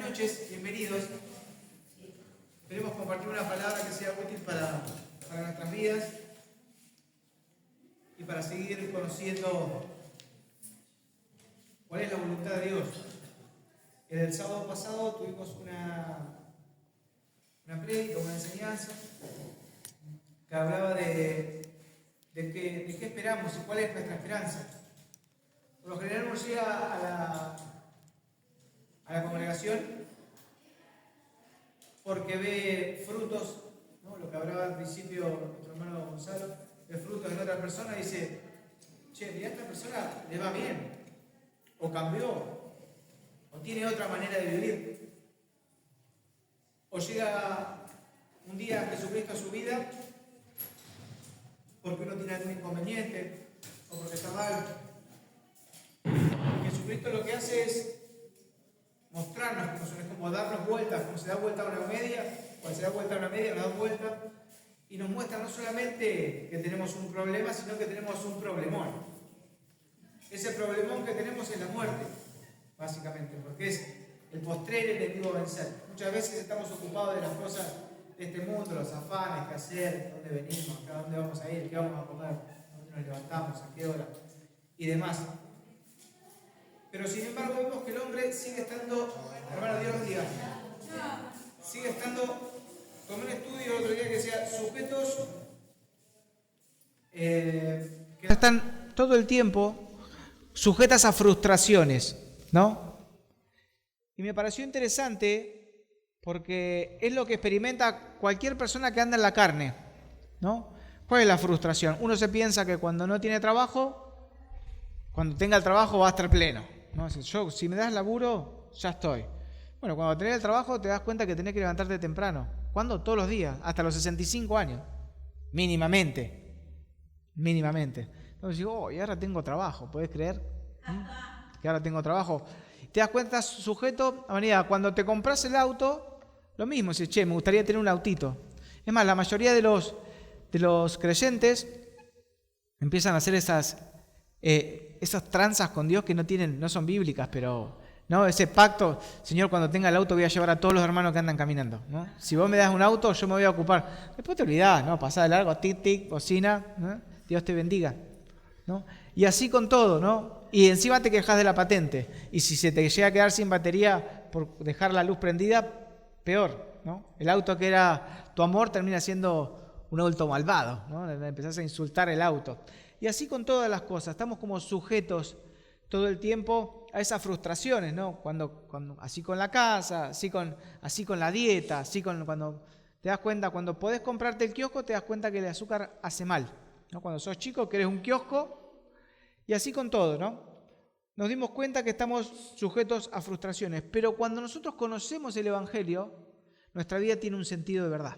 noches, bienvenidos. Queremos compartir una palabra que sea útil para nuestras vidas y para seguir conociendo cuál es la voluntad de Dios. El sábado pasado tuvimos una prédica, una enseñanza que hablaba de qué esperamos y cuál es nuestra esperanza. Por lo general uno llega a la congregación porque ve frutos, ¿no? Lo que hablaba al principio nuestro hermano Gonzalo, ve frutos en otra persona y dice, che, mira, a esta persona le va bien, o cambió, o tiene otra manera de vivir. O llega un día Jesucristo a su vida porque uno tiene algún inconveniente o porque está mal. Y Jesucristo lo que hace es mostrarnos cómo son, es como darnos vueltas, como se da vuelta a una media, cuando se da vuelta a una media, nos da vuelta y nos muestra no solamente que tenemos un problema, sino que tenemos un problemón. Ese problemón que tenemos es la muerte, básicamente, porque es el postrer enemigo a vencer. Muchas veces estamos ocupados de las cosas de este mundo, los afanes, qué hacer, dónde venimos, a dónde vamos a ir, qué vamos a comer, dónde nos levantamos, a qué hora y demás. Pero sin embargo vemos que el hombre sigue estando, hermano, Dios los diga, sigue estando, tomé un estudio el otro día que decía, sujetos que están todo el tiempo sujetas a frustraciones, ¿no? Y me pareció interesante porque es lo que experimenta cualquier persona que anda en la carne, ¿no? ¿Cuál es la frustración? Uno se piensa que cuando no tiene trabajo, cuando tenga el trabajo va a estar pleno, ¿no? Si me das laburo, ya estoy. Bueno, cuando tenés el trabajo te das cuenta que tenés que levantarte temprano. ¿Cuándo? Todos los días, hasta los 65 años, mínimamente. Entonces digo, y ahora tengo trabajo, ¿podés creer? Que ahora tengo trabajo. Te das cuenta, sujeto a manera, cuando te compras el auto, lo mismo, dices, che, me gustaría tener un autito. Es más, la mayoría de los creyentes empiezan a hacer esas tranzas con Dios que no son bíblicas, pero no, ese pacto, Señor, cuando tenga el auto voy a llevar a todos los hermanos que andan caminando, ¿no? Si vos me das un auto, yo me voy a ocupar. Después te olvidás, ¿no? Pasá de largo, tic, tic, bocina, ¿no? Dios te bendiga, ¿no? Y así con todo, ¿no? Y encima te quejas de la patente. Y si se te llega a quedar sin batería por dejar la luz prendida, peor, ¿no? El auto que era tu amor termina siendo un auto malvado, ¿no? Empezás a insultar el auto. Y así con todas las cosas. Estamos como sujetos todo el tiempo a esas frustraciones, ¿no? Cuando así con la casa, así con la dieta, cuando te das cuenta, cuando podés comprarte el kiosco, te das cuenta que el azúcar hace mal, ¿no? Cuando sos chico, querés un kiosco. Y así con todo, ¿no? Nos dimos cuenta que estamos sujetos a frustraciones, pero cuando nosotros conocemos el Evangelio, nuestra vida tiene un sentido de verdad.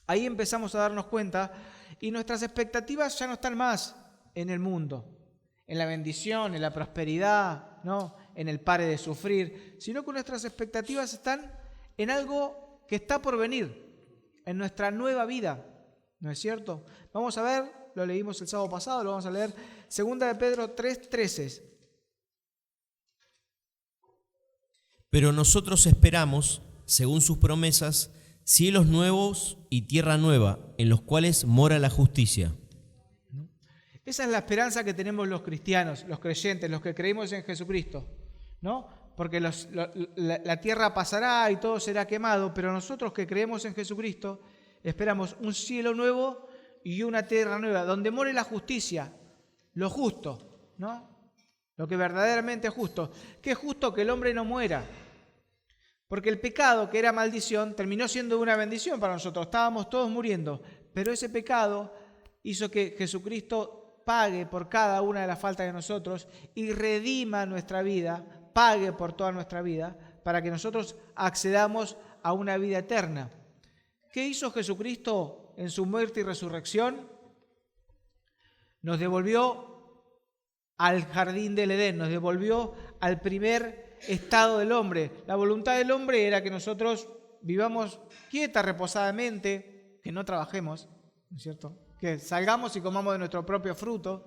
Ahí empezamos a darnos cuenta y nuestras expectativas ya no están más en el mundo, en la bendición, en la prosperidad, ¿no? En el pare de sufrir, sino que nuestras expectativas están en algo que está por venir, en nuestra nueva vida, ¿no es cierto? Vamos a ver. Lo leímos el sábado pasado, lo vamos a leer. 2 de Pedro 3:13. Pero nosotros esperamos, según sus promesas, cielos nuevos y tierra nueva, en los cuales mora la justicia. Esa es la esperanza que tenemos los cristianos, los creyentes, los que creemos en Jesucristo, ¿no? Porque la tierra pasará y todo será quemado, pero nosotros que creemos en Jesucristo esperamos un cielo nuevo y una tierra nueva, donde more la justicia, lo justo, ¿no? Lo que verdaderamente es justo. ¿Qué es justo? Que el hombre no muera. Porque el pecado, que era maldición, terminó siendo una bendición para nosotros. Estábamos todos muriendo. Pero ese pecado hizo que Jesucristo pague por cada una de las faltas de nosotros y redima nuestra vida, pague por toda nuestra vida, para que nosotros accedamos a una vida eterna. ¿Qué hizo Jesucristo en su muerte y resurrección? Nos devolvió al jardín del Edén, nos devolvió al primer estado del hombre. La voluntad del hombre era que nosotros vivamos quieta, reposadamente, que no trabajemos, ¿no es cierto? Que salgamos y comamos de nuestro propio fruto,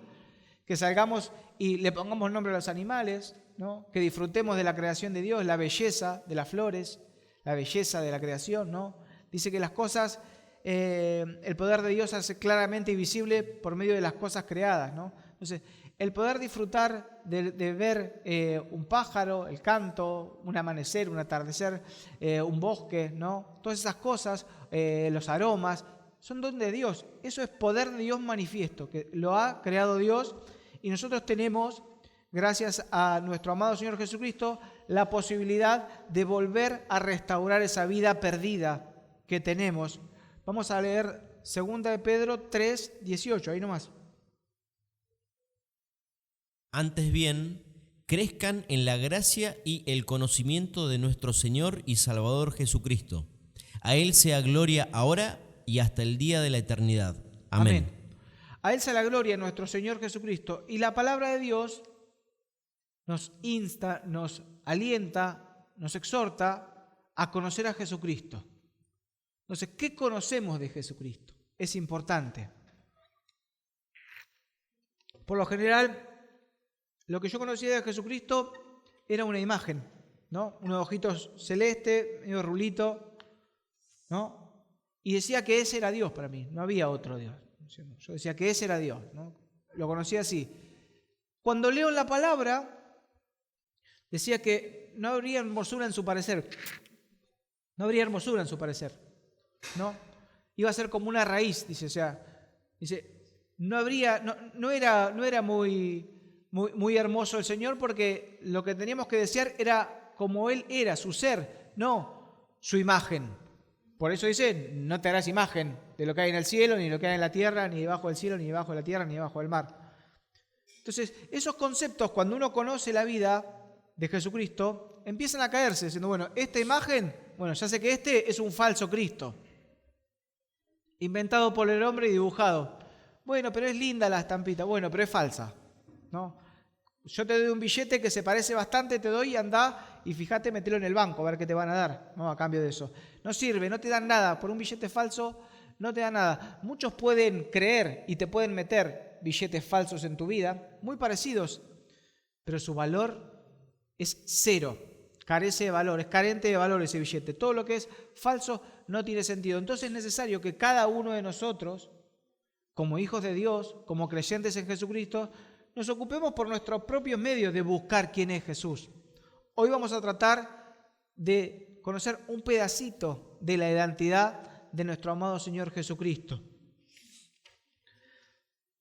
que salgamos y le pongamos nombre a los animales, ¿no? Que disfrutemos de la creación de Dios, la belleza de las flores, la belleza de la creación, ¿no? Dice que las cosas, el poder de Dios hace claramente visible por medio de las cosas creadas, ¿no? Entonces, el poder disfrutar de ver un pájaro, el canto, un amanecer, un atardecer, un bosque, ¿no? Todas esas cosas, los aromas, son don de Dios. Eso es poder de Dios manifiesto, que lo ha creado Dios, y nosotros tenemos, gracias a nuestro amado Señor Jesucristo, la posibilidad de volver a restaurar esa vida perdida que tenemos. Vamos a leer 2 de Pedro 3, 18, ahí nomás. Antes bien, crezcan en la gracia y el conocimiento de nuestro Señor y Salvador Jesucristo. A Él sea gloria ahora y hasta el día de la eternidad. Amén. A Él sea la gloria, nuestro Señor Jesucristo. Y la palabra de Dios nos insta, nos alienta, nos exhorta a conocer a Jesucristo. Entonces, ¿qué conocemos de Jesucristo? Es importante. Por lo general, lo que yo conocía de Jesucristo era una imagen, ¿no? Unos ojitos celestes, medio rulito, ¿no? Y decía que ese era Dios para mí, no había otro Dios. Yo decía que ese era Dios, ¿no? Lo conocía así. Cuando leo la palabra, decía que no habría hermosura en su parecer. No habría hermosura en su parecer, ¿no? Iba a ser como una raíz, dice, o sea, dice, no era muy hermoso el Señor, porque lo que teníamos que desear era como Él era, su ser, no su imagen. Por eso dice, no te harás imagen de lo que hay en el cielo, ni lo que hay en la tierra, ni debajo del cielo, ni debajo de la tierra, ni debajo del mar. Entonces, esos conceptos, cuando uno conoce la vida de Jesucristo, empiezan a caerse, diciendo, bueno, esta imagen, bueno, ya sé que este es un falso Cristo, inventado por el hombre y dibujado. Bueno, pero es linda la estampita, bueno, pero es falsa, ¿no? Yo te doy un billete que se parece bastante, te doy, anda y fíjate, metelo en el banco, a ver qué te van a dar, ¿no? A cambio de eso. No sirve, no te dan nada, por un billete falso no te dan nada. Muchos pueden creer y te pueden meter billetes falsos en tu vida, muy parecidos, pero su valor es cero, carece de valor, es carente de valor ese billete. Todo lo que es falso no tiene sentido. Entonces es necesario que cada uno de nosotros, como hijos de Dios, como creyentes en Jesucristo, nos ocupemos por nuestros propios medios de buscar quién es Jesús. Hoy vamos a tratar de conocer un pedacito de la identidad de nuestro amado Señor Jesucristo.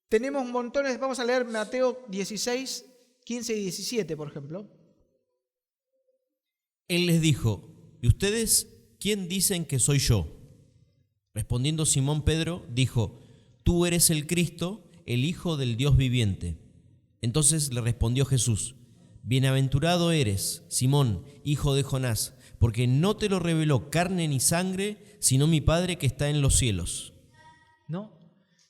Tenemos montones, vamos a leer Mateo 16, 15 y 17, por ejemplo. Él les dijo, ¿y ustedes quién dicen que soy yo? Respondiendo Simón Pedro, dijo, tú eres el Cristo, el Hijo del Dios viviente. Entonces le respondió Jesús, bienaventurado eres, Simón, hijo de Jonás, porque no te lo reveló carne ni sangre, sino mi Padre que está en los cielos. ¿No?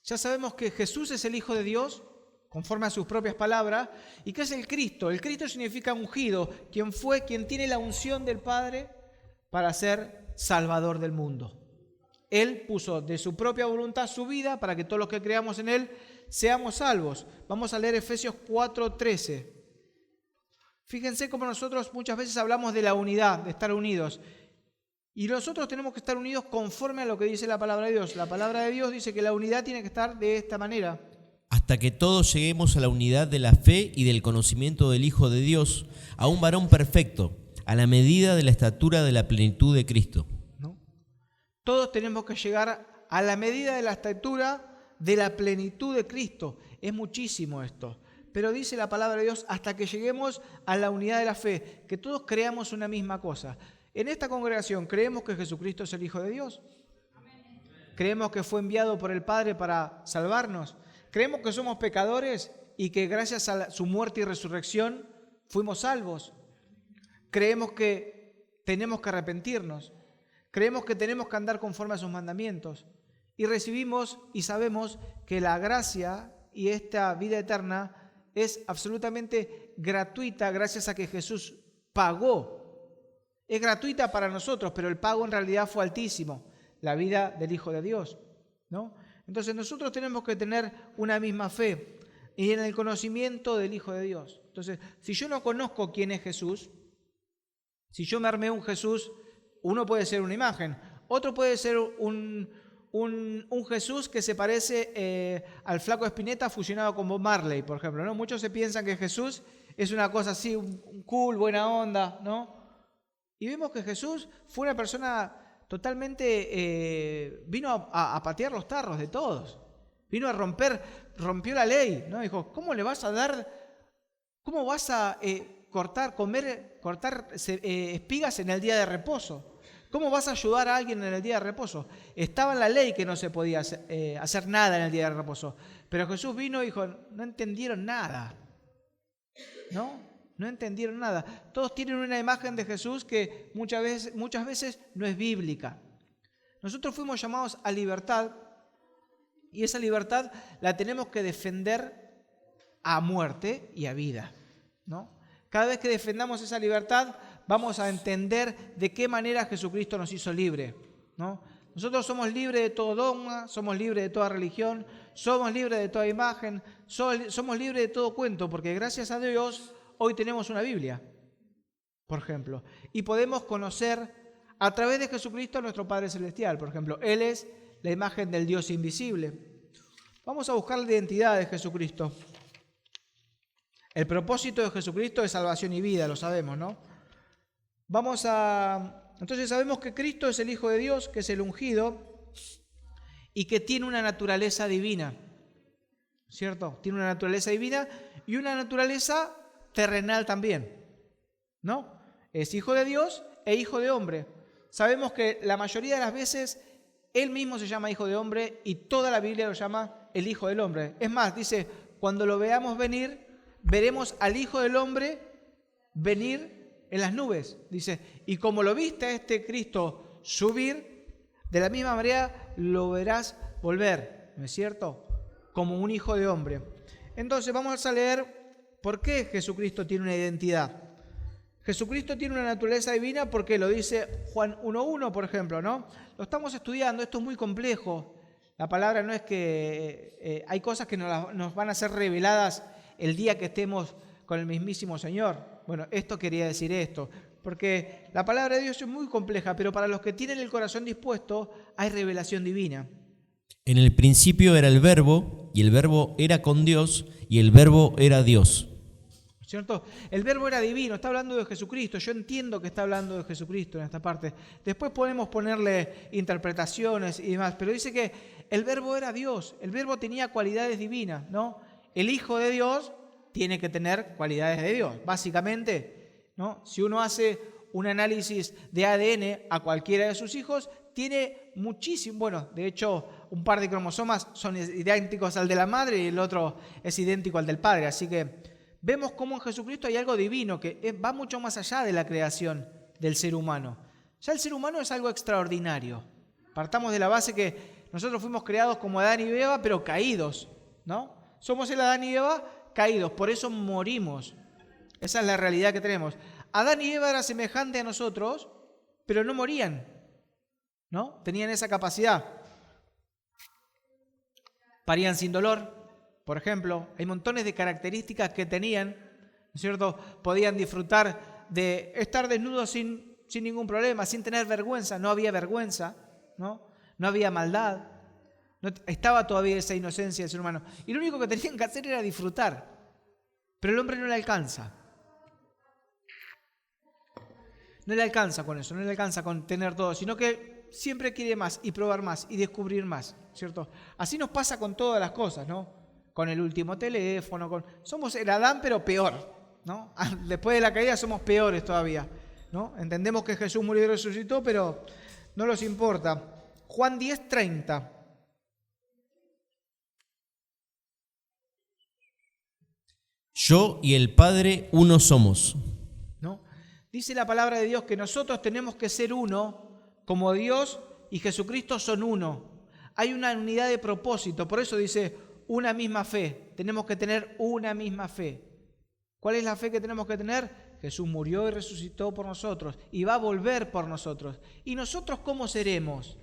Ya sabemos que Jesús es el Hijo de Dios, conforme a sus propias palabras, y que es el Cristo. El Cristo significa ungido, quien tiene la unción del Padre para ser Salvador del mundo. Él puso de su propia voluntad su vida para que todos los que creamos en Él seamos salvos. Vamos a leer Efesios 4:13. Fíjense cómo nosotros muchas veces hablamos de la unidad, de estar unidos. Y nosotros tenemos que estar unidos conforme a lo que dice la palabra de Dios. La palabra de Dios dice que la unidad tiene que estar de esta manera. Hasta que todos lleguemos a la unidad de la fe y del conocimiento del Hijo de Dios, a un varón perfecto, a la medida de la estatura de la plenitud de Cristo. ¿No? Todos tenemos que llegar a la medida de la estatura de la plenitud de Cristo. Es muchísimo esto. Pero dice la palabra de Dios, hasta que lleguemos a la unidad de la fe, que todos creamos una misma cosa. En esta congregación, ¿creemos que Jesucristo es el Hijo de Dios? ¿Creemos que fue enviado por el Padre para salvarnos? ¿Creemos que somos pecadores y que gracias a su muerte y resurrección fuimos salvos? ¿Creemos que tenemos que arrepentirnos? ¿Creemos que tenemos que andar conforme a sus mandamientos? Y recibimos y sabemos que la gracia y esta vida eterna es absolutamente gratuita gracias a que Jesús pagó. Es gratuita para nosotros, pero el pago en realidad fue altísimo, la vida del Hijo de Dios, ¿no? Entonces nosotros tenemos que tener una misma fe y en el conocimiento del Hijo de Dios. Entonces, si yo no conozco quién es Jesús, si yo me armé un Jesús, uno puede ser una imagen, otro puede ser un Jesús que se parece al Flaco Spinetta fusionado con Bob Marley, por ejemplo, ¿no? Muchos se piensan que Jesús es una cosa así, un cool, buena onda, ¿no? Y vemos que Jesús fue una persona totalmente, vino a patear los tarros de todos, vino a rompió la ley, ¿no? Dijo, ¿cómo vas a cortar espigas en el día de reposo? ¿Cómo vas a ayudar a alguien en el día de reposo? Estaba en la ley que no se podía hacer nada en el día de reposo. Pero Jesús vino y dijo, no entendieron nada. No entendieron nada. Todos tienen una imagen de Jesús que muchas veces no es bíblica. Nosotros fuimos llamados a libertad y esa libertad la tenemos que defender a muerte y a vida, ¿no? Cada vez que defendamos esa libertad, vamos a entender de qué manera Jesucristo nos hizo libre, ¿no? Nosotros somos libres de todo dogma, somos libres de toda religión, somos libres de toda imagen, somos libres de todo cuento, porque gracias a Dios hoy tenemos una Biblia, por ejemplo, y podemos conocer a través de Jesucristo a nuestro Padre Celestial, por ejemplo. Él es la imagen del Dios invisible. Vamos a buscar la identidad de Jesucristo. El propósito de Jesucristo es salvación y vida, lo sabemos, ¿no? Entonces sabemos que Cristo es el Hijo de Dios, que es el ungido y que tiene una naturaleza divina, ¿cierto? Tiene una naturaleza divina y una naturaleza terrenal también, ¿no? Es Hijo de Dios e Hijo de hombre. Sabemos que la mayoría de las veces Él mismo se llama Hijo de hombre y toda la Biblia lo llama el Hijo del hombre. Es más, dice, cuando lo veamos venir, veremos al Hijo del hombre venir en las nubes. Dice, y como lo viste a este Cristo subir, de la misma manera lo verás volver, ¿no es cierto? Como un Hijo de hombre. Entonces vamos a leer por qué Jesucristo tiene una identidad. Jesucristo tiene una naturaleza divina porque lo dice Juan 1.1, por ejemplo, ¿no? Lo estamos estudiando, esto es muy complejo. La palabra no es que hay cosas que nos van a ser reveladas el día que estemos con el mismísimo Señor. Bueno, esto quería decir esto, porque la palabra de Dios es muy compleja, pero para los que tienen el corazón dispuesto hay revelación divina. En el principio era el Verbo, y el Verbo era con Dios, y el Verbo era Dios. ¿Cierto? El Verbo era divino, está hablando de Jesucristo. Yo entiendo que está hablando de Jesucristo en esta parte. Después podemos ponerle interpretaciones y demás, pero dice que el Verbo era Dios, el Verbo tenía cualidades divinas, ¿no? El Hijo de Dios tiene que tener cualidades de Dios, básicamente, ¿no? Si uno hace un análisis de ADN a cualquiera de sus hijos, tiene muchísimo, bueno, de hecho, un par de cromosomas son idénticos al de la madre y el otro es idéntico al del padre, así que vemos cómo en Jesucristo hay algo divino que va mucho más allá de la creación del ser humano. Ya el ser humano es algo extraordinario. Partamos de la base que nosotros fuimos creados como Adán y Eva, pero caídos, ¿no? Somos el Adán y Eva caídos, por eso morimos. Esa es la realidad que tenemos. Adán y Eva eran semejantes a nosotros, pero no morían, ¿no? Tenían esa capacidad. Parían sin dolor. Por ejemplo, hay montones de características que tenían, ¿no es cierto? Podían disfrutar de estar desnudos sin ningún problema, sin tener vergüenza. No había vergüenza, ¿no? No había maldad. No estaba todavía esa inocencia del ser humano. Y lo único que tenían que hacer era disfrutar. Pero el hombre no le alcanza. No le alcanza con eso, no le alcanza con tener todo, sino que siempre quiere más y probar más y descubrir más, ¿cierto? Así nos pasa con todas las cosas, ¿no? Con el último teléfono, somos el Adán pero peor, ¿no? Después de la caída somos peores todavía, ¿no? Entendemos que Jesús murió y resucitó, pero no nos importa. Juan 10:30. Yo y el Padre uno somos. ¿No? Dice la palabra de Dios que nosotros tenemos que ser uno, como Dios y Jesucristo son uno. Hay una unidad de propósito, por eso dice una misma fe. Tenemos que tener una misma fe. ¿Cuál es la fe que tenemos que tener? Jesús murió y resucitó por nosotros y va a volver por nosotros. ¿Y nosotros cómo seremos?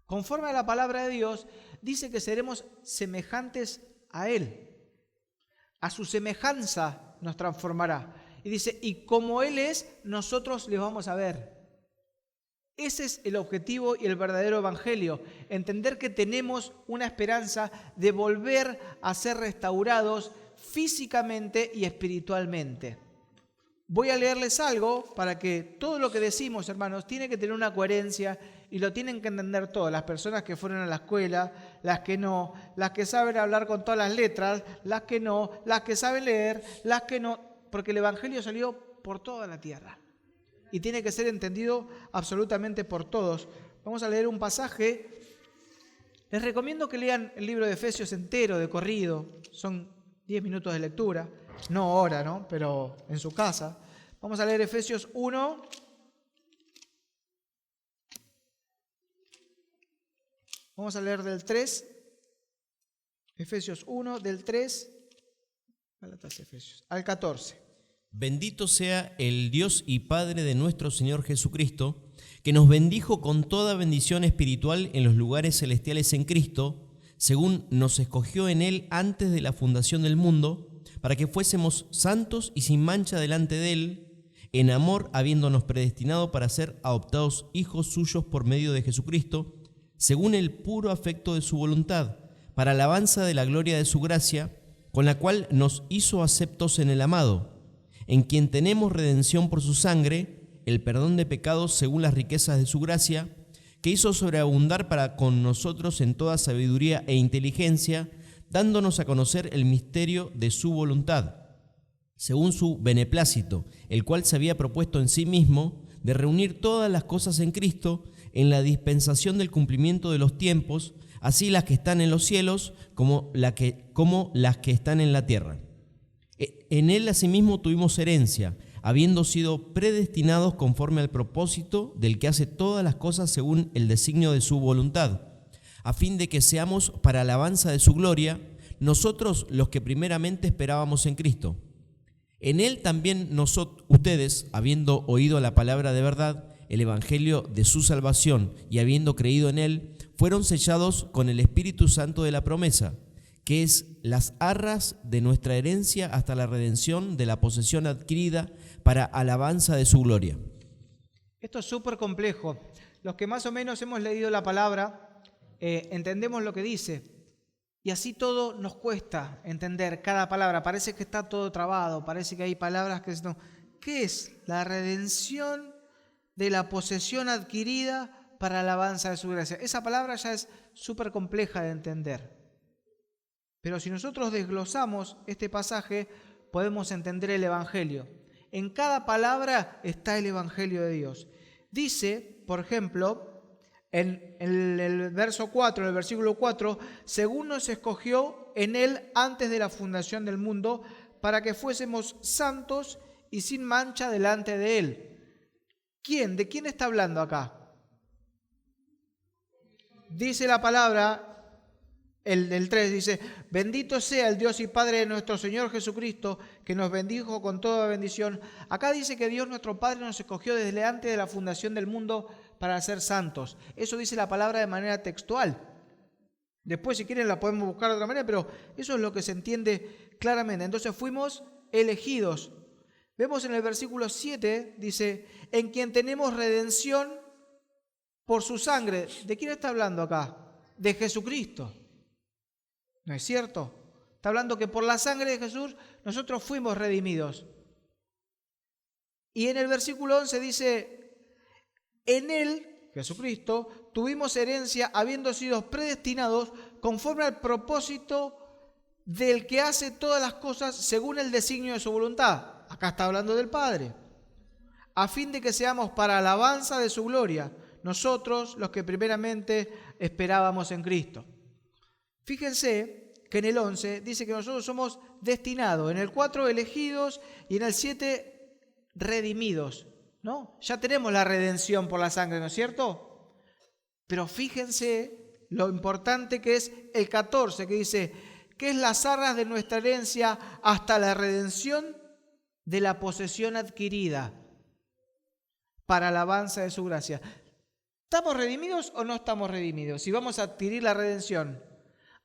Conforme a la palabra de Dios, dice que seremos semejantes a Él. A su semejanza nos transformará. Y dice, y como Él es, nosotros le vamos a ver. Ese es el objetivo y el verdadero evangelio. Entender que tenemos una esperanza de volver a ser restaurados físicamente y espiritualmente. Voy a leerles algo para que todo lo que decimos, hermanos, tiene que tener una coherencia y lo tienen que entender todos. Las personas que fueron a la escuela, las que no, las que saben hablar con todas las letras, las que no, las que saben leer, las que no, porque el evangelio salió por toda la tierra y tiene que ser entendido absolutamente por todos. Vamos a leer un pasaje. Les recomiendo que lean el libro de Efesios entero, de corrido. Son 10 minutos de lectura. No hora, ¿no? Pero en su casa. Vamos a leer Efesios 1. Vamos a leer del 3. Efesios 1, del 3 al 14. Bendito sea el Dios y Padre de nuestro Señor Jesucristo, que nos bendijo con toda bendición espiritual en los lugares celestiales en Cristo, según nos escogió en Él antes de la fundación del mundo, para que fuésemos santos y sin mancha delante de Él, en amor habiéndonos predestinado para ser adoptados hijos suyos por medio de Jesucristo, según el puro afecto de su voluntad, para alabanza de la gloria de su gracia, con la cual nos hizo aceptos en el amado, en quien tenemos redención por su sangre, el perdón de pecados según las riquezas de su gracia, que hizo sobreabundar para con nosotros en toda sabiduría e inteligencia, dándonos a conocer el misterio de su voluntad, según su beneplácito, el cual se había propuesto en sí mismo de reunir todas las cosas en Cristo en la dispensación del cumplimiento de los tiempos, así las que están en los cielos como las que están en la tierra. En Él asimismo tuvimos herencia, habiendo sido predestinados conforme al propósito del que hace todas las cosas según el designio de su voluntad, a fin de que seamos para alabanza de su gloria, nosotros los que primeramente esperábamos en Cristo. En Él también ustedes, habiendo oído la palabra de verdad, el evangelio de su salvación, y habiendo creído en Él, fueron sellados con el Espíritu Santo de la promesa, que es las arras de nuestra herencia hasta la redención de la posesión adquirida para alabanza de su gloria. Esto es súper complejo. Los que más o menos hemos leído la palabra, entendemos lo que dice. Y así todo nos cuesta entender cada palabra. Parece que está todo trabado, parece que hay palabras que no. ¿Qué es? La redención de la posesión adquirida para alabanza de su gracia. Esa palabra ya es súper compleja de entender. Pero si nosotros desglosamos este pasaje, podemos entender el Evangelio. En cada palabra está el Evangelio de Dios. Dice, por ejemplo, en el verso 4, en el versículo 4, según nos escogió en Él antes de la fundación del mundo, para que fuésemos santos y sin mancha delante de Él. ¿Quién? ¿De quién está hablando acá? Dice la palabra, el 3 dice, bendito sea el Dios y Padre de nuestro Señor Jesucristo, que nos bendijo con toda bendición. Acá dice que Dios nuestro Padre nos escogió desde antes de la fundación del mundo para ser santos. Eso dice la palabra de manera textual. Después, si quieren, la podemos buscar de otra manera, pero eso es lo que se entiende claramente. Entonces fuimos elegidos. Vemos en el versículo 7, dice, en quien tenemos redención por su sangre. ¿De quién está hablando acá? De Jesucristo. ¿No es cierto? Está hablando que por la sangre de Jesús nosotros fuimos redimidos. Y en el versículo 11 dice, en Él, Jesucristo, tuvimos herencia habiendo sido predestinados conforme al propósito del que hace todas las cosas según el designio de su voluntad. Acá está hablando del Padre. A fin de que seamos para alabanza de su gloria, nosotros los que primeramente esperábamos en Cristo. Fíjense que en el 11 dice que nosotros somos destinados, en el 4 elegidos y en el 7 redimidos, ¿no? Ya tenemos la redención por la sangre, ¿no es cierto? Pero fíjense lo importante que es el 14, que dice que es las arras de nuestra herencia hasta la redención de la posesión adquirida para alabanza de su gracia. ¿Estamos redimidos o no estamos redimidos? Si vamos a adquirir la redención,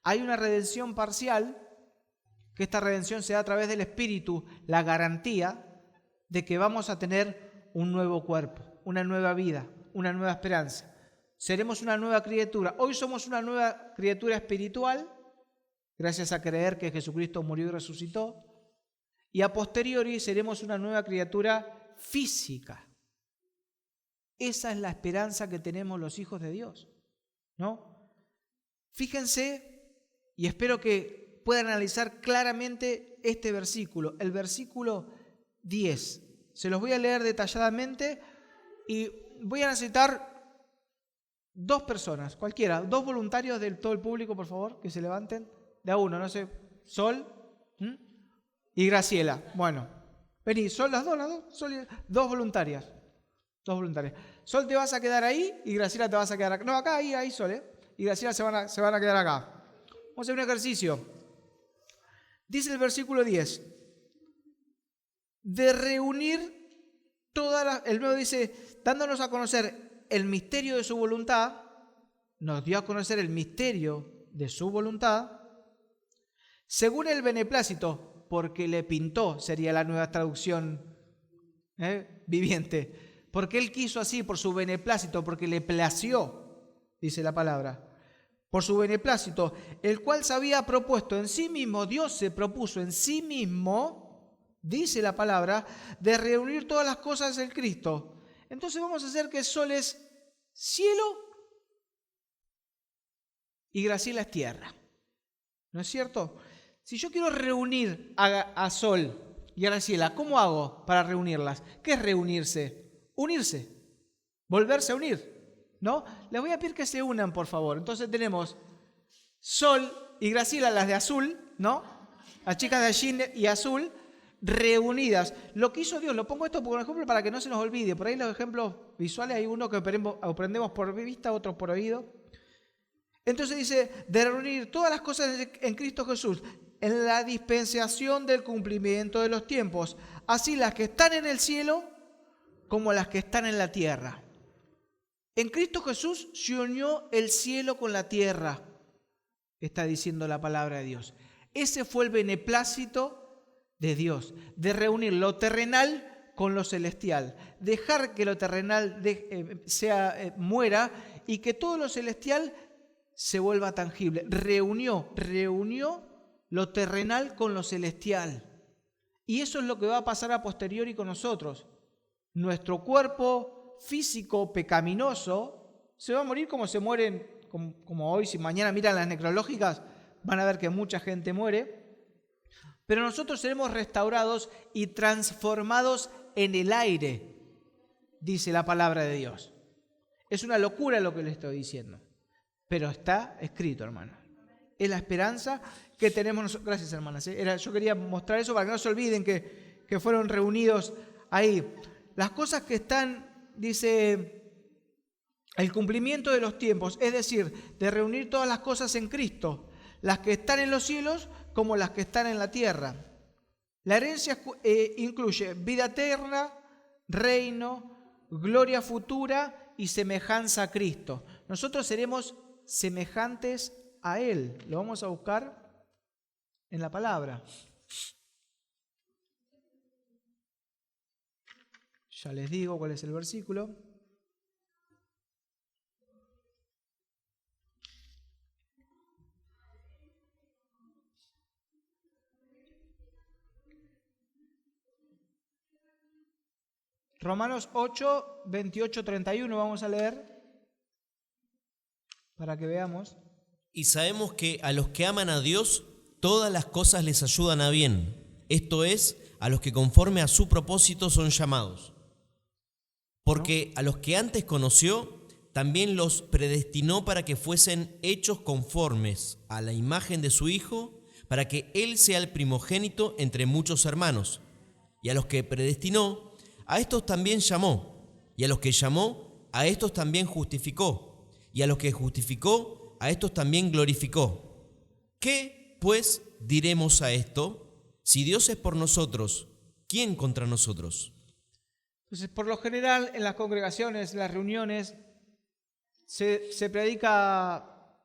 hay una redención parcial, que que esta redención se da a través del Espíritu, la garantía de que vamos a tener un nuevo cuerpo, una nueva vida, una nueva esperanza. Seremos una nueva criatura. Hoy somos una nueva criatura espiritual, gracias a creer que Jesucristo murió y resucitó. Y a posteriori seremos una nueva criatura física. Esa es la esperanza que tenemos los hijos de Dios, ¿no? Fíjense, y espero que puedan analizar claramente este versículo, el versículo 10. Se los voy a leer detalladamente y voy a necesitar 2 personas, cualquiera, 2 voluntarios de todo el público, por favor, que se levanten. De a uno, no sé, Sol y Graciela. Bueno, vení, Sol, las dos, Sol, 2 voluntarias. 2 voluntarias. Sol, te vas a quedar ahí y Graciela te vas a quedar acá. No, acá, ahí, Sol, y Graciela se van a quedar acá. Vamos a hacer un ejercicio. Dice el versículo 10. De reunir el nuevo dice, dándonos a conocer el misterio de su voluntad, nos dio a conocer el misterio de su voluntad, según el beneplácito, porque le pintó, sería la nueva traducción viviente, porque él quiso así, por su beneplácito, porque le plació, dice la palabra, por su beneplácito, el cual se había propuesto en sí mismo, Dios se propuso en sí mismo, dice la palabra, de reunir todas las cosas en Cristo. Entonces vamos a hacer que Sol es cielo y Graciela es tierra. ¿No es cierto? Si yo quiero reunir a Sol y a Graciela, ¿cómo hago para reunirlas? ¿Qué es reunirse? Unirse, volverse a unir, ¿no? Les voy a pedir que se unan, por favor. Entonces tenemos Sol y Graciela, las de azul, ¿no? Las chicas de jean y azul, reunidas. Lo que hizo Dios, lo pongo esto por ejemplo para que no se nos olvide. Por ahí los ejemplos visuales hay uno que aprendemos por vista, otro por oído. Entonces dice, de reunir todas las cosas en Cristo Jesús, en la dispensación del cumplimiento de los tiempos, así las que están en el cielo como las que están en la tierra. En Cristo Jesús se unió el cielo con la tierra, está diciendo la palabra de Dios. Ese fue el beneplácito de Dios, de reunir lo terrenal con lo celestial, dejar que lo terrenal muera y que todo lo celestial se vuelva tangible. Reunió lo terrenal con lo celestial. Y eso es lo que va a pasar a posteriori con nosotros. Nuestro cuerpo físico pecaminoso se va a morir como se mueren, como hoy, si mañana miran las necrológicas, van a ver que mucha gente muere. Pero nosotros seremos restaurados y transformados en el aire, dice la palabra de Dios. Es una locura lo que le estoy diciendo. Pero está escrito, hermano. Es la esperanza que tenemos nosotros. Gracias, hermanas. Yo quería mostrar eso para que no se olviden que fueron reunidos ahí. Las cosas que están, dice, el cumplimiento de los tiempos, es decir, de reunir todas las cosas en Cristo, las que están en los cielos como las que están en la tierra. La herencia incluye vida eterna, reino, gloria futura y semejanza a Cristo. Nosotros seremos semejantes a Él. Lo vamos a buscar en la palabra. Ya les digo cuál es el versículo. Romanos 8, 28, 31 vamos a leer para que veamos. Y sabemos que a los que aman a Dios, todas las cosas les ayudan a bien. Esto es, a los que conforme a su propósito son llamados. Porque a los que antes conoció, también los predestinó para que fuesen hechos conformes a la imagen de su Hijo, para que Él sea el primogénito entre muchos hermanos. Y a los que predestinó, a estos también llamó. Y a los que llamó, a estos también justificó. Y a los que justificó, a estos también glorificó. ¿Qué, pues, diremos a esto? Si Dios es por nosotros, ¿quién contra nosotros? Entonces, por lo general, en las congregaciones, en las reuniones, se predica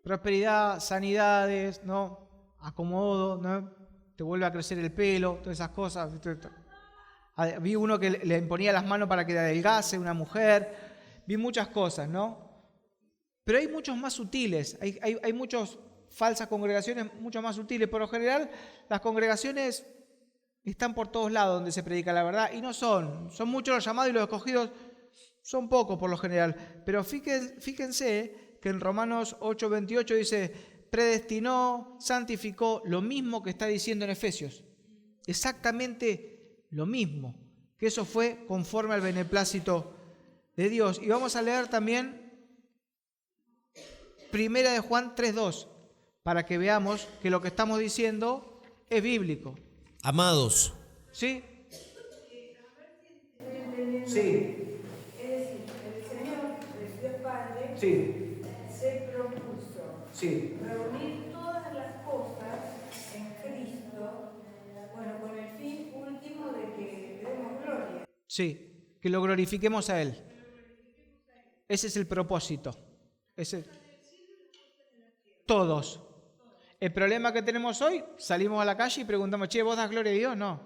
prosperidad, sanidades, ¿no? Acomodo, ¿no? te vuelve a crecer el pelo, todas esas cosas. Vi uno que le imponía las manos para que adelgace, una mujer. Vi muchas cosas, ¿no? Pero hay muchos más sutiles, hay muchas falsas congregaciones, mucho más sutiles. Por lo general, las congregaciones están por todos lados donde se predica la verdad, y no son muchos los llamados y los escogidos son pocos por lo general. Pero fíjense que en Romanos 8:28 dice, predestinó, santificó, lo mismo que está diciendo en Efesios. Exactamente lo mismo, que eso fue conforme al beneplácito de Dios. Y vamos a leer también Primera de Juan 3:2, para que veamos que lo que estamos diciendo es bíblico. Amados. ¿Sí? Sí. Es decir, el Señor, el Dios Padre, Sí. se propuso Sí. reunir todas las cosas en Cristo, bueno, con el fin último de que le demos gloria. Sí, que lo glorifiquemos a Él. Ese es el propósito. Todos. El problema que tenemos hoy, salimos a la calle y preguntamos, che, ¿vos das gloria a Dios? No.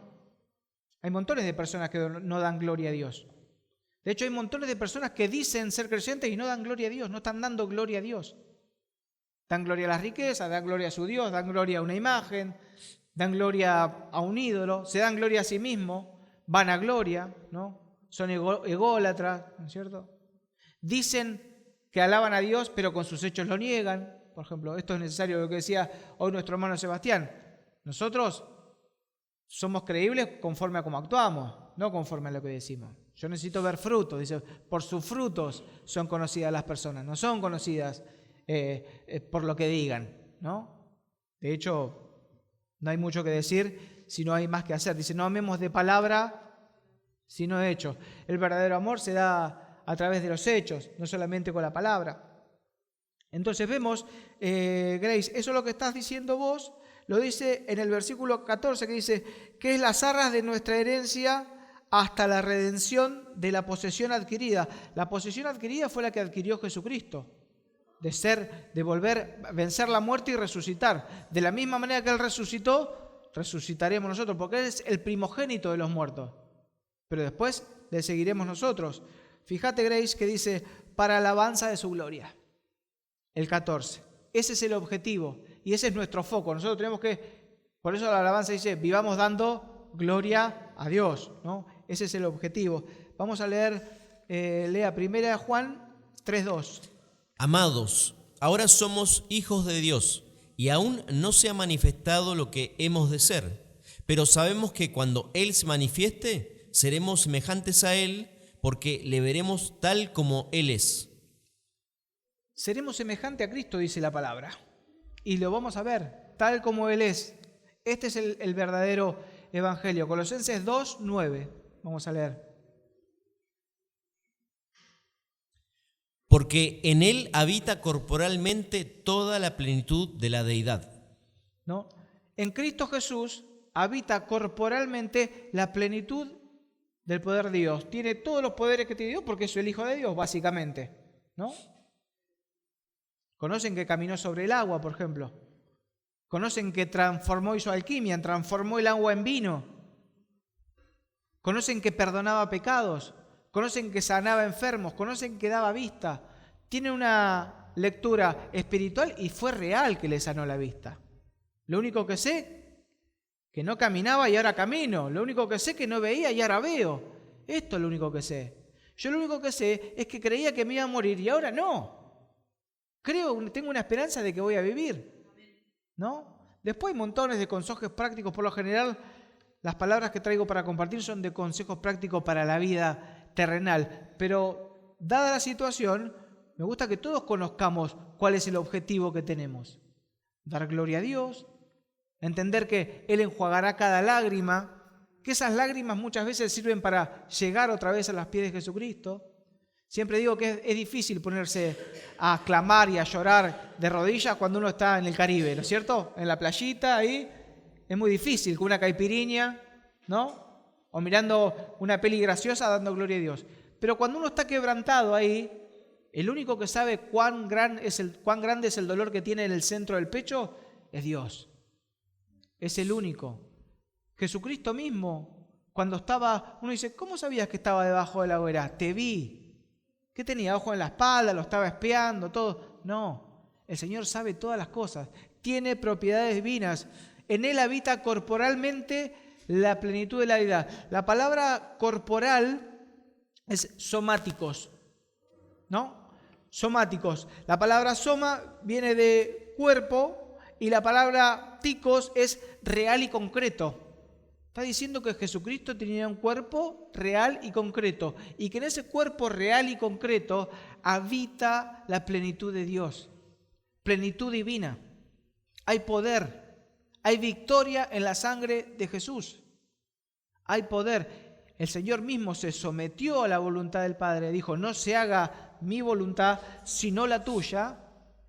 Hay montones de personas que no dan gloria a Dios. De hecho, hay montones de personas que dicen ser creyentes y no dan gloria a Dios, no están dando gloria a Dios. Dan gloria a las riquezas, dan gloria a su Dios, dan gloria a una imagen, dan gloria a un ídolo, se dan gloria a sí mismos, van a gloria, ¿no? Son ególatras, ¿no es cierto? Dicen que alaban a Dios, pero con sus hechos lo niegan. Por ejemplo, esto es necesario, lo que decía hoy nuestro hermano Sebastián. Nosotros somos creíbles conforme a cómo actuamos, no conforme a lo que decimos. Yo necesito ver frutos. Dice, por sus frutos son conocidas las personas, no son conocidas por lo que digan, ¿no? De hecho, no hay mucho que decir si no hay más que hacer. Dice, no amemos de palabra, sino de hecho. El verdadero amor se da a través de los hechos, no solamente con la palabra. Entonces vemos, Grace, eso es lo que estás diciendo vos, lo dice en el versículo 14, que dice, que es las arras de nuestra herencia hasta la redención de la posesión adquirida. La posesión adquirida fue la que adquirió Jesucristo, de volver, vencer la muerte y resucitar. De la misma manera que Él resucitó, resucitaremos nosotros, porque Él es el primogénito de los muertos. Pero después le seguiremos nosotros. Fíjate, Grace, que dice, para alabanza de su gloria. El 14. Ese es el objetivo y ese es nuestro foco. Nosotros tenemos que, por eso la alabanza dice, vivamos dando gloria a Dios, ¿no? Ese es el objetivo. Vamos a leer, lea 1 Juan 3:2. Amados, ahora somos hijos de Dios y aún no se ha manifestado lo que hemos de ser, pero sabemos que cuando Él se manifieste, seremos semejantes a Él porque le veremos tal como Él es. Seremos semejantes a Cristo, dice la palabra, y lo vamos a ver, tal como Él es. Este es el verdadero evangelio. Colosenses 2:9, vamos a leer. Porque en Él habita corporalmente toda la plenitud de la deidad. ¿No? En Cristo Jesús habita corporalmente la plenitud del poder de Dios. Tiene todos los poderes que tiene Dios porque es el Hijo de Dios, básicamente, ¿no? Conocen que caminó sobre el agua, por ejemplo. Conocen que hizo alquimia, transformó el agua en vino. Conocen que perdonaba pecados. Conocen que sanaba enfermos. Conocen que daba vista. Tiene una lectura espiritual y fue real que le sanó la vista. Lo único que sé, que no caminaba y ahora camino. Lo único que sé, que no veía y ahora veo. Esto es lo único que sé. Yo lo único que sé es que creía que me iba a morir y ahora no. Tengo una esperanza de que voy a vivir, ¿no? Después hay montones de consejos prácticos. Por lo general, las palabras que traigo para compartir son de consejos prácticos para la vida terrenal. Pero, dada la situación, me gusta que todos conozcamos cuál es el objetivo que tenemos. Dar gloria a Dios, entender que Él enjuagará cada lágrima, que esas lágrimas muchas veces sirven para llegar otra vez a los pies de Jesucristo. Siempre digo que es difícil ponerse a clamar y a llorar de rodillas cuando uno está en el Caribe, ¿no es cierto? En la playita, ahí es muy difícil, con una caipiriña, ¿no? O mirando una peli graciosa dando gloria a Dios. Pero cuando uno está quebrantado ahí, el único que sabe cuán grande es el dolor que tiene en el centro del pecho es Dios. Es el único. Jesucristo mismo, cuando estaba, uno dice, ¿cómo sabías que estaba debajo de la hoguera? Te vi. ¿Qué tenía? ¿Ojo en la espalda? ¿Lo estaba espiando? Todo. No, el Señor sabe todas las cosas. Tiene propiedades divinas. En Él habita corporalmente la plenitud de la deidad. La palabra corporal es somáticos, ¿no? Somáticos. La palabra soma viene de cuerpo y la palabra ticos es real y concreto. Está diciendo que Jesucristo tenía un cuerpo real y concreto y que en ese cuerpo real y concreto habita la plenitud de Dios, plenitud divina. Hay poder, hay victoria en la sangre de Jesús. Hay poder. El Señor mismo se sometió a la voluntad del Padre. Dijo, no se haga mi voluntad, sino la tuya.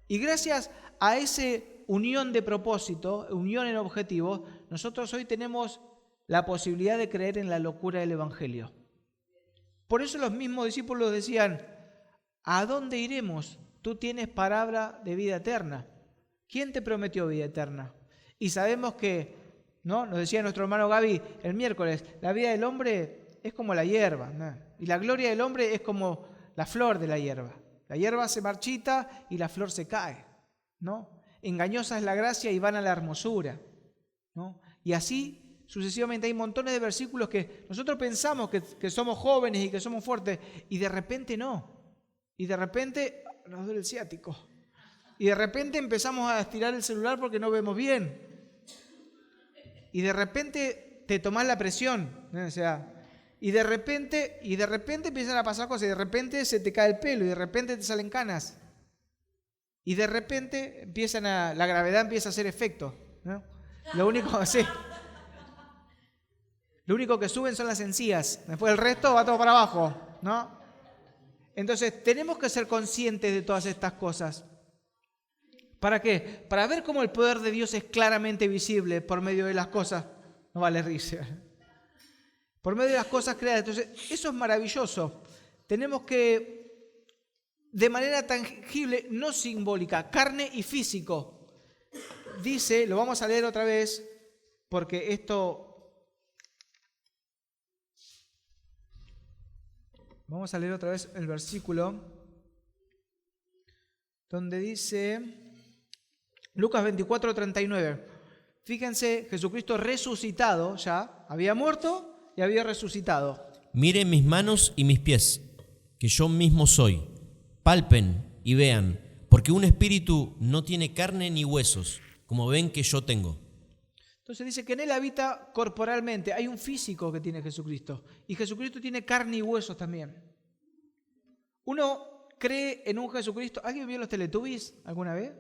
Y gracias a esa unión de propósito, unión en objetivo, nosotros hoy tenemos la posibilidad de creer en la locura del Evangelio. Por eso los mismos discípulos decían, ¿a dónde iremos? Tú tienes palabra de vida eterna. ¿Quién te prometió vida eterna? Y sabemos que, ¿no? Nos decía nuestro hermano Gaby el miércoles, la vida del hombre es como la hierba, ¿no? Y la gloria del hombre es como la flor de la hierba. La hierba se marchita y la flor se cae, ¿no? Engañosa es la gracia y vana la hermosura, ¿no? Y así sucesivamente hay montones de versículos que nosotros pensamos que somos jóvenes y que somos fuertes y de repente no. Y de repente nos duele el ciático. Y de repente empezamos a estirar el celular porque no vemos bien. Y de repente te tomás la presión, ¿no? O sea, y de repente empiezan a pasar cosas, y de repente se te cae el pelo, y de repente te salen canas. Y de repente la gravedad empieza a hacer efecto, ¿no? Lo único que suben son las encías, después el resto va todo para abajo, ¿no? Entonces tenemos que ser conscientes de todas estas cosas. ¿Para qué? Para ver cómo el poder de Dios es claramente visible por medio de las cosas. No vale risa. Por medio de las cosas creadas. Entonces, eso es maravilloso. Tenemos que, de manera tangible, no simbólica, carne y físico. Dice, lo vamos a leer otra vez, porque esto... Vamos a leer otra vez el versículo donde dice... Lucas 24:39. Fíjense, Jesucristo resucitado ya, había muerto y había resucitado. Miren mis manos y mis pies, que yo mismo soy. Palpen y vean, porque un espíritu no tiene carne ni huesos, como ven que yo tengo. Entonces dice que en Él habita corporalmente. Hay un físico que tiene Jesucristo. Y Jesucristo tiene carne y huesos también. Uno cree en un Jesucristo. ¿Alguien vio los Teletubbies alguna vez?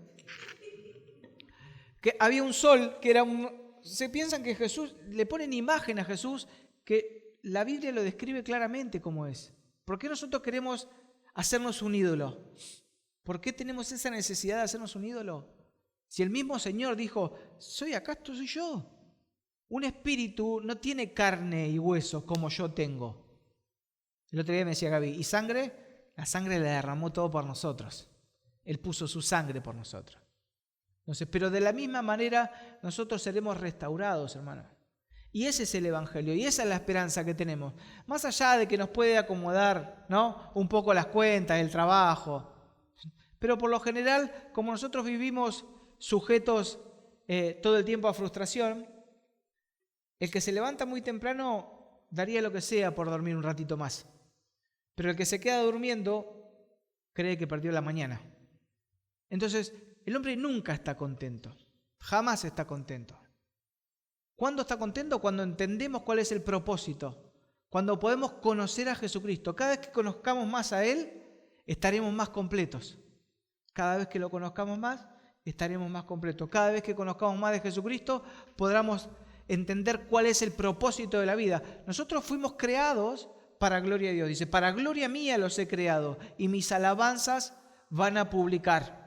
Que había un sol que era se piensan que Jesús, le ponen imagen a Jesús, que la Biblia lo describe claramente como es. ¿Por qué nosotros queremos hacernos un ídolo? ¿Por qué tenemos esa necesidad de hacernos un ídolo? Si el mismo Señor dijo, soy soy yo. Un espíritu no tiene carne y hueso como yo tengo. El otro día me decía Gaby, ¿y sangre? La sangre la derramó todo por nosotros. Él puso su sangre por nosotros. Entonces, pero de la misma manera nosotros seremos restaurados, hermanos. Y ese es el Evangelio, y esa es la esperanza que tenemos. Más allá de que nos puede acomodar, ¿no?, un poco las cuentas, el trabajo. Pero por lo general, como nosotros vivimos sujetos todo el tiempo a frustración, el que se levanta muy temprano daría lo que sea por dormir un ratito más. Pero el que se queda durmiendo cree que perdió la mañana. Entonces, el hombre nunca está contento, jamás está contento. ¿Cuándo está contento? Cuando entendemos cuál es el propósito, cuando podemos conocer a Jesucristo. Cada vez que conozcamos más a Él, estaremos más completos. Cada vez que lo conozcamos más, estaremos más completos. Cada vez que conozcamos más de Jesucristo, podremos entender cuál es el propósito de la vida. Nosotros fuimos creados para gloria de Dios. Dice, para gloria mía los he creado y mis alabanzas van a publicar.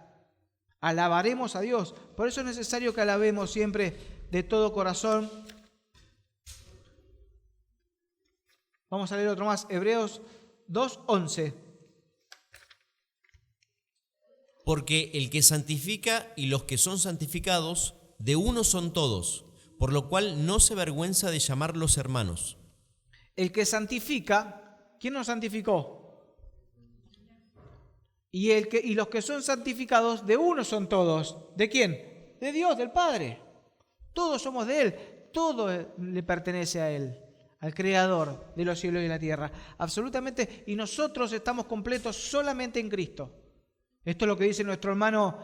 Alabaremos a Dios. Por eso es necesario que alabemos siempre de todo corazón. Vamos a leer otro más. Hebreos 2:11. Porque el que santifica y los que son santificados, de uno son todos, por lo cual no se avergüenza de llamarlos hermanos. El que santifica, ¿quién nos santificó? Y los que son santificados, de uno son todos. ¿De quién? De Dios, del Padre. Todos somos de Él. Todo le pertenece a Él, al Creador de los cielos y la tierra. Absolutamente. Y nosotros estamos completos solamente en Cristo. Esto es lo que dice nuestro hermano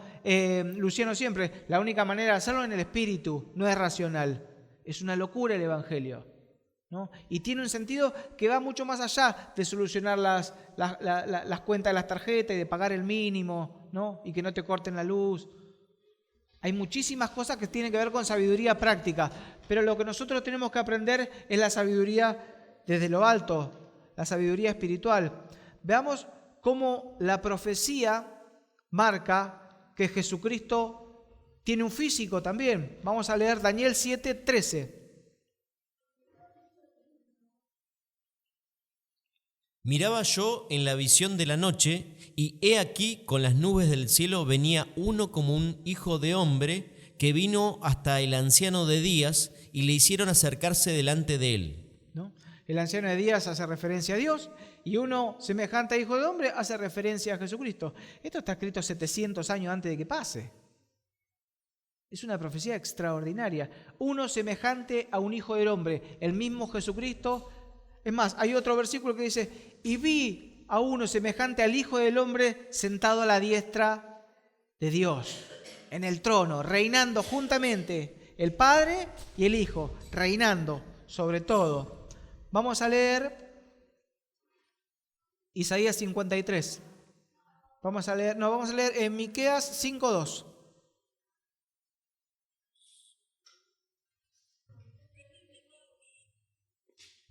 Luciano siempre. La única manera de hacerlo es en el Espíritu, no es racional. Es una locura el Evangelio, ¿no? Y tiene un sentido que va mucho más allá de solucionar las cuentas de las tarjetas y de pagar el mínimo, ¿no? Y que no te corten la luz. Hay muchísimas cosas que tienen que ver con sabiduría práctica, pero lo que nosotros tenemos que aprender es la sabiduría desde lo alto, la sabiduría espiritual. Veamos cómo la profecía marca que Jesucristo tiene un físico también. Vamos a leer Daniel 7:13. Miraba yo en la visión de la noche, y he aquí con las nubes del cielo venía uno como un hijo de hombre, que vino hasta el anciano de días, y le hicieron acercarse delante de él. ¿No? El anciano de días hace referencia a Dios, y uno semejante a hijo de hombre hace referencia a Jesucristo. Esto está escrito 700 años antes de que pase. Es una profecía extraordinaria. Uno semejante a un hijo del hombre, el mismo Jesucristo. Es más, hay otro versículo que dice, y vi a uno semejante al Hijo del Hombre sentado a la diestra de Dios, en el trono, reinando juntamente el Padre y el Hijo, reinando sobre todo. Vamos a leer Isaías 53. Vamos a leer en Miqueas 5:2.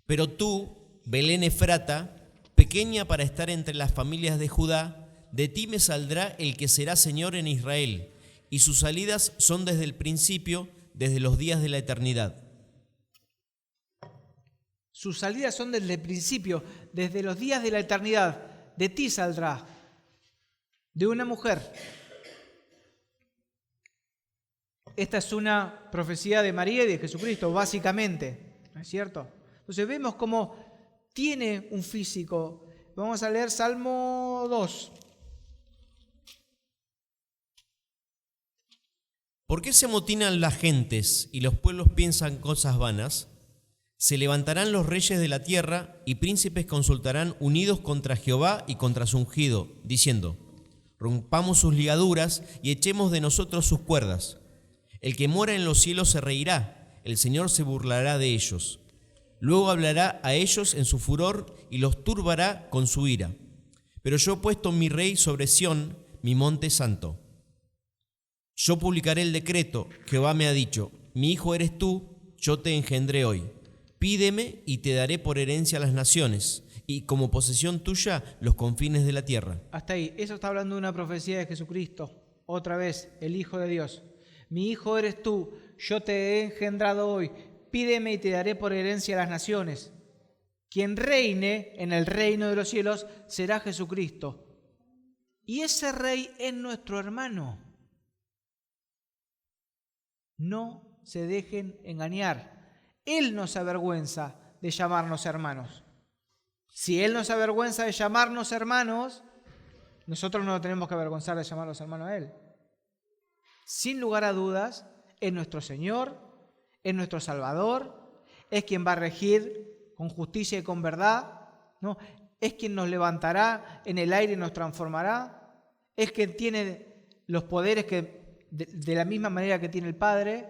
Pero tú, Belén Efrata, pequeña para estar entre las familias de Judá, de ti me saldrá el que será Señor en Israel, y sus salidas son desde el principio, desde los días de la eternidad. Sus salidas son desde el principio, desde los días de la eternidad. De ti saldrá, de una mujer. Esta es una profecía de María y de Jesucristo, básicamente, ¿no es cierto? Entonces vemos cómo tiene un físico. Vamos a leer Salmo 2. ¿Por qué se amotinan las gentes y los pueblos piensan cosas vanas? Se levantarán los reyes de la tierra y príncipes consultarán unidos contra Jehová y contra su ungido, diciendo, rompamos sus ligaduras y echemos de nosotros sus cuerdas. El que mora en los cielos se reirá, el Señor se burlará de ellos. Luego hablará a ellos en su furor y los turbará con su ira. Pero yo he puesto mi rey sobre Sión, mi monte santo. Yo publicaré el decreto, Jehová me ha dicho, mi hijo eres tú, yo te engendré hoy. Pídeme y te daré por herencia a las naciones, y como posesión tuya los confines de la tierra. Hasta ahí, eso está hablando de una profecía de Jesucristo. Otra vez, el Hijo de Dios. Mi hijo eres tú, yo te he engendrado hoy. Pídeme y te daré por herencia a las naciones. Quien reine en el reino de los cielos será Jesucristo. Y ese rey es nuestro hermano. No se dejen engañar. Él no se avergüenza de llamarnos hermanos. Si Él no se avergüenza de llamarnos hermanos, nosotros no nos tenemos que avergonzar de llamarlos hermanos a Él. Sin lugar a dudas, es nuestro Señor, es nuestro Salvador, es quien va a regir con justicia y con verdad, ¿no? Es quien nos levantará en el aire y nos transformará, es quien tiene los poderes que de la misma manera que tiene el Padre,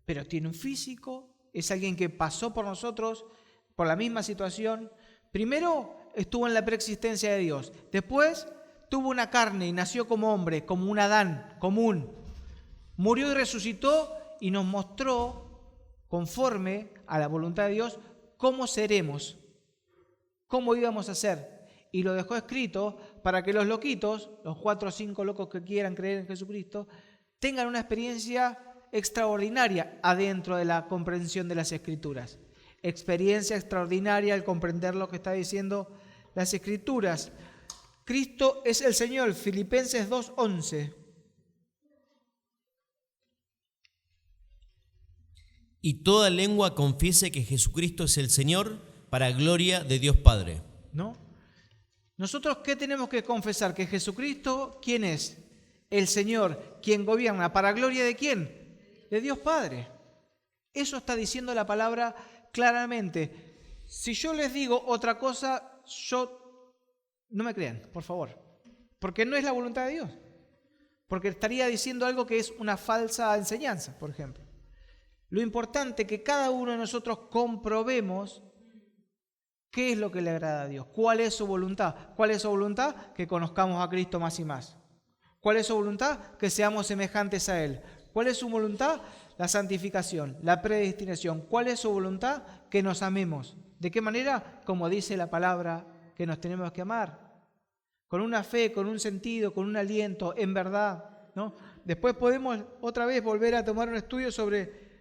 pero tiene un físico, es alguien que pasó por nosotros, por la misma situación. Primero estuvo en la preexistencia de Dios, después tuvo una carne y nació como hombre, como un Adán común, murió y resucitó y nos mostró, conforme a la voluntad de Dios, cómo seremos, cómo íbamos a ser. Y lo dejó escrito para que los loquitos, los 4 o 5 locos que quieran creer en Jesucristo, tengan una experiencia extraordinaria adentro de la comprensión de las Escrituras. Experiencia extraordinaria al comprender lo que está diciendo las Escrituras. Cristo es el Señor, Filipenses 2:11. y toda lengua confiese que Jesucristo es el Señor, para gloria de Dios Padre. ¿No? Nosotros, ¿qué tenemos que confesar? Que Jesucristo, ¿quién es? El Señor, quien gobierna. ¿Para gloria de quién? De Dios Padre. Eso está diciendo la palabra claramente. Si yo les digo otra cosa, no me crean, por favor. Porque no es la voluntad de Dios. Porque estaría diciendo algo que es una falsa enseñanza, por ejemplo. Lo importante es que cada uno de nosotros comprobemos qué es lo que le agrada a Dios, cuál es su voluntad. ¿Cuál es su voluntad? Que conozcamos a Cristo más y más. ¿Cuál es su voluntad? Que seamos semejantes a Él. ¿Cuál es su voluntad? La santificación, la predestinación. ¿Cuál es su voluntad? Que nos amemos. ¿De qué manera? Como dice la palabra, que nos tenemos que amar. Con una fe, con un sentido, con un aliento, en verdad, ¿no? Después podemos otra vez volver a tomar un estudio sobre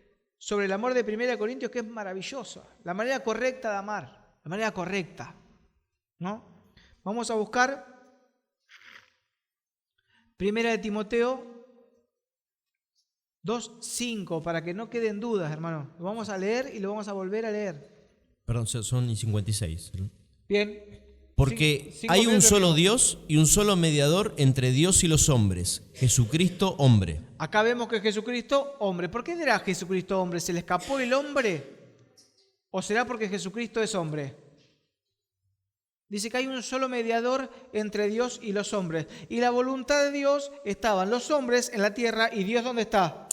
el amor de 1 Corintios, que es maravilloso. La manera correcta de amar, la manera correcta, ¿no? Vamos a buscar 1 de Timoteo 2:5, para que no queden dudas, hermano. Lo vamos a leer y lo vamos a volver a leer. Perdón, son 56. Bien. Porque hay un solo Dios y un solo mediador entre Dios y los hombres, Jesucristo hombre. Acá vemos que Jesucristo hombre. ¿Por qué dirá Jesucristo hombre? ¿Se le escapó el hombre? ¿O será porque Jesucristo es hombre? Dice que hay un solo mediador entre Dios y los hombres. Y la voluntad de Dios, estaban los hombres en la tierra, y Dios ¿dónde está?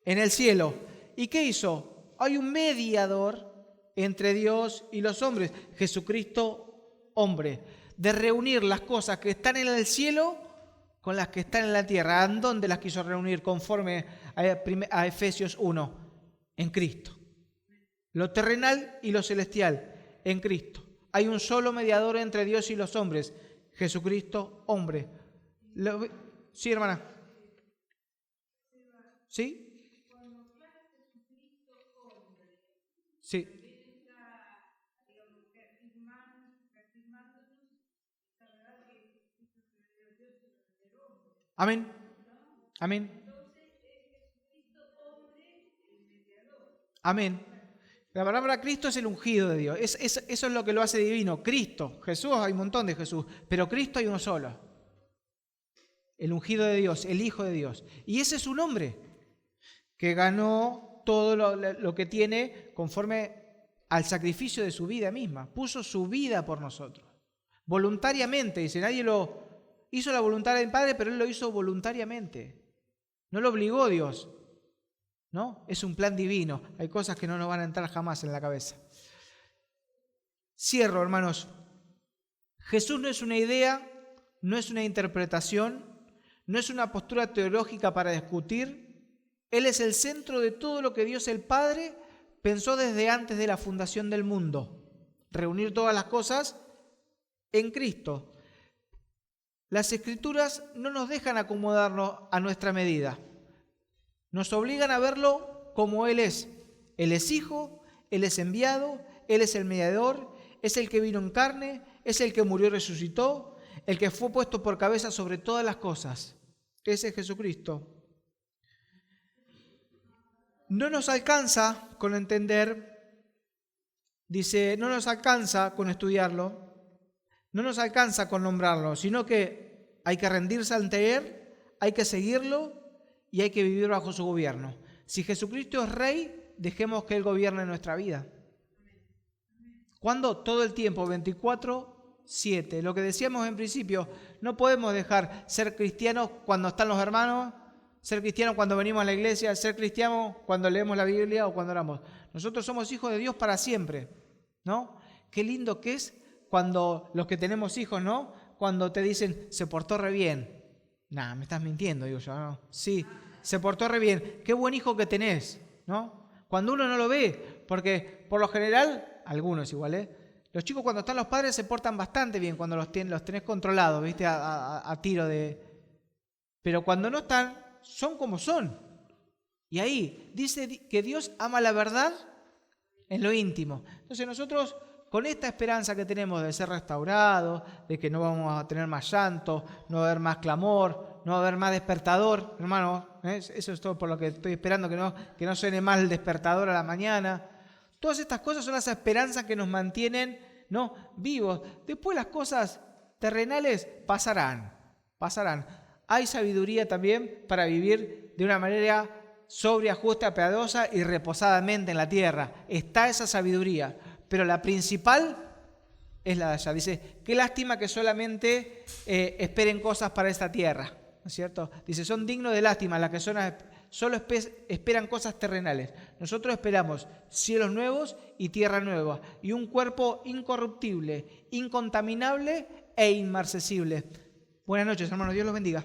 En el cielo. ¿Y qué hizo? Hay un mediador entre Dios y los hombres, Jesucristo hombre, de reunir las cosas que están en el cielo con las que están en la tierra. ¿En dónde las quiso reunir? Conforme a Efesios 1, en Cristo. Lo terrenal y lo celestial, en Cristo. Hay un solo mediador entre Dios y los hombres, Jesucristo hombre. ¿Sí, hermana? ¿Sí? Sí. Amén. Amén. Amén. La palabra Cristo es el ungido de Dios. Eso es lo que lo hace divino. Cristo. Jesús, hay un montón de Jesús, pero Cristo hay uno solo. El ungido de Dios, el Hijo de Dios. Y ese es su nombre, que ganó todo lo que tiene conforme al sacrificio de su vida misma. Puso su vida por nosotros. Voluntariamente, dice, nadie lo hizo la voluntad del Padre, pero Él lo hizo voluntariamente. No lo obligó Dios, ¿no? Es un plan divino. Hay cosas que no nos van a entrar jamás en la cabeza. Cierro, hermanos. Jesús no es una idea, no es una interpretación, no es una postura teológica para discutir. Él es el centro de todo lo que Dios el Padre pensó desde antes de la fundación del mundo. Reunir todas las cosas en Cristo. Las Escrituras no nos dejan acomodarnos a nuestra medida. Nos obligan a verlo como Él es. Él es Hijo, Él es enviado, Él es el mediador, es el que vino en carne, es el que murió y resucitó, el que fue puesto por cabeza sobre todas las cosas. Ese es Jesucristo. No nos alcanza con entender, dice, no nos alcanza con estudiarlo, no nos alcanza con nombrarlo, sino que hay que rendirse ante Él, hay que seguirlo y hay que vivir bajo su gobierno. Si Jesucristo es Rey, dejemos que Él gobierne nuestra vida. ¿Cuándo? Todo el tiempo, 24/7. Lo que decíamos en principio, no podemos dejar ser cristianos cuando están los hermanos, ser cristianos cuando venimos a la iglesia, ser cristianos cuando leemos la Biblia o cuando oramos. Nosotros somos hijos de Dios para siempre, ¿no? Qué lindo que es cuando los que tenemos hijos, ¿no? Cuando te dicen, se portó re bien. Nah, me estás mintiendo, digo yo, ¿no? Sí, se portó re bien. Qué buen hijo que tenés, ¿no? Cuando uno no lo ve, porque por lo general, algunos igual, los chicos cuando están los padres se portan bastante bien cuando los tenés controlados, ¿viste? A tiro de... Pero cuando no están, son como son. Y ahí dice que Dios ama la verdad en lo íntimo. Entonces nosotros con esta esperanza que tenemos de ser restaurados, de que no vamos a tener más llanto, no va a haber más clamor, no va a haber más despertador, hermano, eso es todo por lo que estoy esperando, que no suene más el despertador a la mañana. Todas estas cosas son las esperanzas que nos mantienen, ¿no?, vivos. Después las cosas terrenales pasarán. Hay sabiduría también para vivir de una manera sobria, justa, piadosa y reposadamente en la tierra. Está esa sabiduría, pero la principal es la de allá. Dice, qué lástima que solamente esperen cosas para esta tierra, ¿no es cierto? Dice, son dignos de lástima las que solo esperan cosas terrenales. Nosotros esperamos cielos nuevos y tierra nueva y un cuerpo incorruptible, incontaminable e inmarcesible. Buenas noches, hermanos. Dios los bendiga.